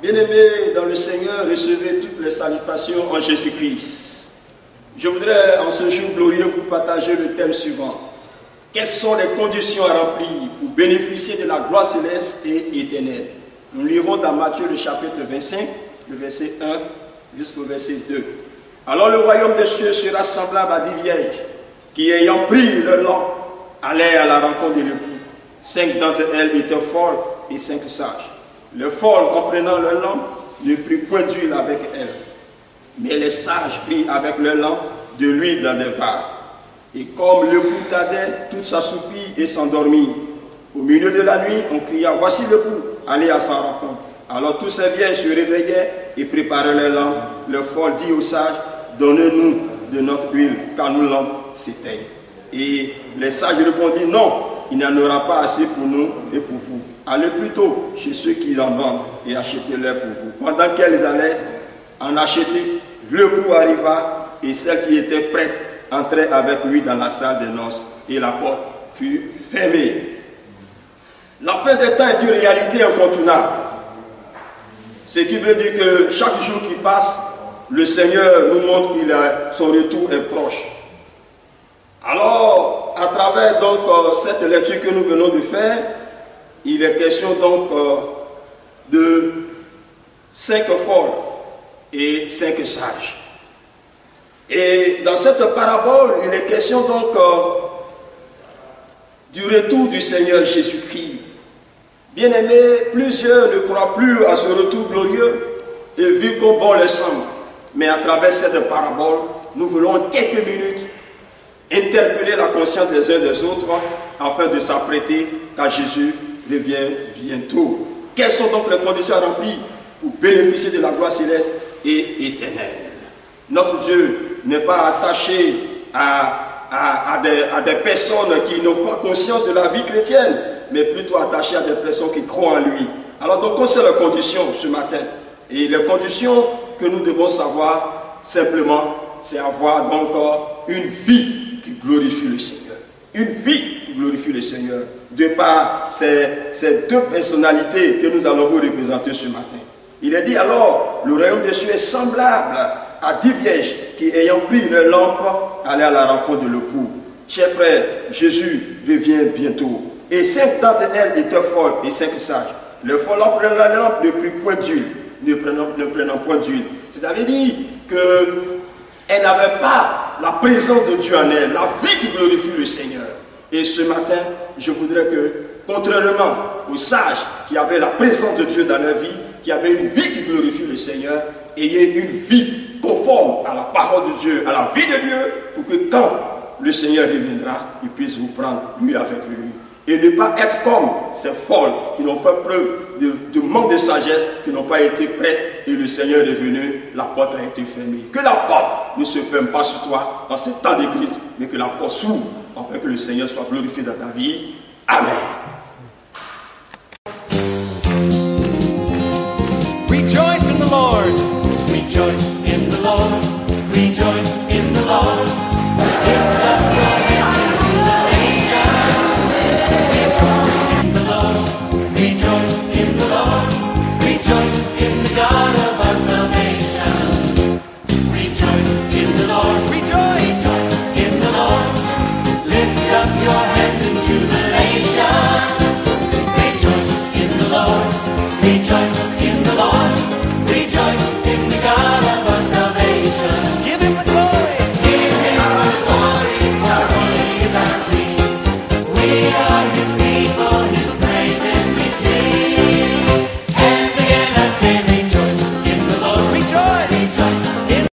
Bien-aimés dans le Seigneur, recevez toutes les salutations en Jésus-Christ. Je voudrais en ce jour glorieux vous partager le thème suivant. Quelles sont les conditions à remplir pour bénéficier de la gloire céleste et éternelle? Nous lirons dans Matthieu le chapitre 25, le verset 1 jusqu'au verset 2. Alors le royaume des cieux sera semblable à 10 vierges qui, ayant pris leur lampe, allèrent à la rencontre de l'époux. 5 d'entre elles étaient folles et 5 sages. Les folles, en prenant leur lampe, ne prirent point d'huile avec elles. Mais les sages prirent avec leur lampe de l'huile dans des vases. Et comme l'époux tardait, toutes s'assoupirent et s'endormirent. Au milieu de la nuit, on cria, voici l'époux, allez à sa rencontre. Alors tous ces vieilles se réveillaient et préparaient leur lampe. Le folle dit aux sages, donnez-nous de notre huile, car nos lampes s'éteignent. Et les sages répondirent, non, il n'y en aura pas assez pour nous et pour vous. Allez plutôt chez ceux qui en vendent et achetez-les pour vous. Pendant qu'elles allaient en acheter, l'époux arriva et celle qui était prête entrait avec lui dans la salle des noces et la porte fut fermée. La fin des temps est une réalité incontournable. Ce qui veut dire que chaque jour qui passe, le Seigneur nous montre que son retour est proche. Alors, à travers donc cette lecture que nous venons de faire, il est question donc de 5 folles et 5 sages. Et dans cette parabole, il est question donc du retour du Seigneur Jésus-Christ. Bien-aimés, plusieurs ne croient plus à ce retour glorieux et vivent comme bon leur semble. Mais à travers cette parabole, nous voulons en quelques minutes interpeller la conscience des uns des autres afin de s'apprêter car Jésus revient bientôt. Quelles sont donc les conditions à remplir pour bénéficier de la gloire céleste et éternelle? Notre Dieu n'est pas attaché à des personnes qui n'ont pas conscience de la vie chrétienne, mais plutôt attaché à des personnes qui croient en lui. Alors donc, quelles sont les conditions ce matin? Et les conditions que nous devons savoir simplement, c'est avoir donc une vie qui glorifie le Seigneur. Une vie qui glorifie le Seigneur. De par ces deux personnalités que nous allons vous représenter ce matin. Il est dit alors, le royaume des cieux est semblable à 10 vierges qui, ayant pris leur lampe, allaient à la rencontre de l'époux. Chers frères, Jésus revient bientôt. Et 5 d'entre elles étaient folles et 5 sages. Les folles, en prenant la lampe, ne prirent point d'huile. Ne prenant point d'huile. C'est-à-dire qu'elles n'avaient pas la présence de Dieu en elles, la vie qui glorifie le Seigneur. Et ce matin, je voudrais que, contrairement aux sages qui avaient la présence de Dieu dans leur vie, qui avaient une vie qui glorifie le Seigneur, ayez une vie conforme à la parole de Dieu, à la vie de Dieu, pour que quand le Seigneur reviendra, il puisse vous prendre, lui avec lui. Et ne pas être comme ces folles qui n'ont fait preuve de manque de sagesse, qui n'ont pas été prêtes, et le Seigneur est venu, la porte a été fermée. Que la porte ne se ferme pas sur toi en ces temps de crise, mais que la porte s'ouvre, afin que le Seigneur soit glorifié dans ta vie. Amen.